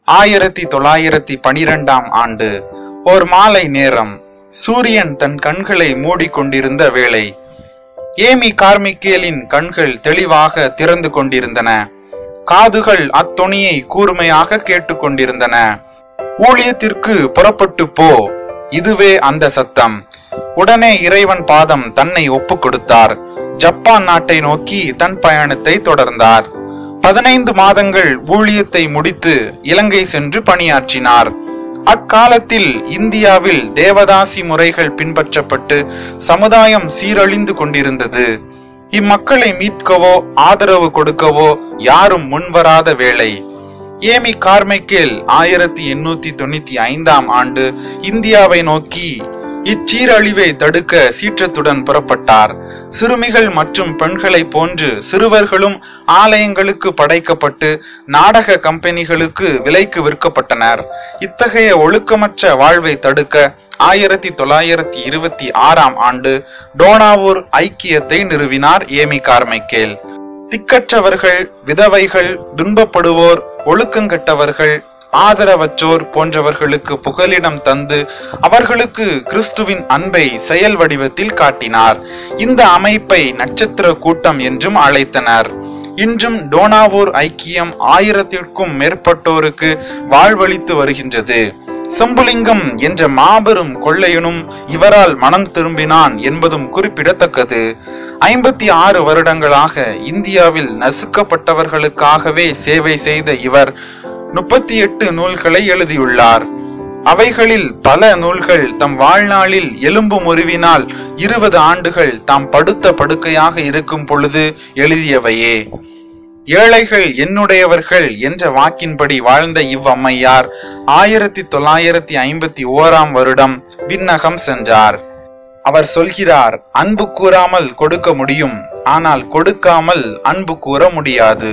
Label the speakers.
Speaker 1: 1912ஆம் ஆண்டு ஓர் மாலை நேரம். சூரியன் தன் கண்களை மூடிக்கொண்டிருந்த வேளை. ஏமி கார்மிக்கேலின் கண்கள் தெளிவாக திறந்து கொண்டிருந்தன. காதுகள் அத்தொனியை கூர்மையாக கேட்டுக்கொண்டிருந்தன. ஊழியத்திற்கு புறப்பட்டு போ, இதுவே அந்த சத்தம். உடனே இறைவன் பாதம் தன்னை ஒப்பு கொடுத்தார். ஜப்பான் நாட்டை நோக்கி தன் பயணத்தை தொடர்ந்தார். 15 மாதங்கள் ஊழியத்தை முடித்து இலங்கை சென்று பணியாற்றினார். அக்காலத்தில் இந்தியாவில் தேவதாசி முறைகள் பின்பற்றப்பட்டு சமுதாயம் சீரழிந்து கொண்டிருந்தது. இம்மக்களை மீட்கவோ ஆதரவு கொடுக்கவோ யாரும் முன்வராத வேளை. ஏமி கார்மைக்கேல் 1895ஆம் ஆண்டு இந்தியாவை நோக்கி இச்சீரழிவை தடுக்க சீற்றத்துடன் புறப்பட்டார். சிறுமிகள் மற்றும் பெண்களை போன்று சிறுவர்களும் ஆலயங்களுக்கு படைக்கப்பட்டு நாடக கம்பெனிகளுக்கு விலைக்கு விற்கப்பட்டனர். இத்தகைய ஒழுக்கமற்ற வாழ்வை தடுக்க 1926ஆம் ஆண்டு டோனாவூர் ஐக்கியத்தை நிறுவினார் ஏமி கார்மைக்கேல். திக்கற்றவர்கள், விதவைகள், துன்பப்படுவோர், ஒழுக்கங்கெட்டவர்கள், ஆதரவற்றோர் போன்றவர்களுக்கு புகலிடம் தந்து அவர்களுக்கு கிறிஸ்துவின் அன்பை செயல் வடிவத்தில் காட்டினார். இந்த அமைப்பை நட்சத்திர கூட்டம் என்றும் அழைத்தனர். இன்றும் டோனாவூர் ஐக்கியம் 1000க்கும் மேற்பட்டோருக்கு வாழ்வளித்து வருகின்றது. சம்புலிங்கம் என்ற மாபெரும் கொள்ளையனும் இவரால் மனம் திரும்பினான் என்பதும் குறிப்பிடத்தக்கது. 56 வருடங்களாக இந்தியாவில் நசுக்கப்பட்டவர்களுக்காகவே சேவை செய்த இவர் 38 நூல்களை எழுதியுள்ளார். அவைகளில் பல நூல்கள் தம் வாழ்நாளில் எலும்பு முறிவினால் 20 ஆண்டுகள் தாம் படுத்த படுக்கையாக இருக்கும் பொழுது எழுதியவையே. ஏழைகள் என்னுடையவர்கள் என்ற வாக்கின்படி வாழ்ந்த இவ்வம்மையார் 1951ஆம் வருடம் விண்ணகம் சென்றார். அவர் சொல்கிறார், அன்பு கூறாமல் கொடுக்க முடியும், ஆனால் கொடுக்காமல் அன்பு கூற முடியாது.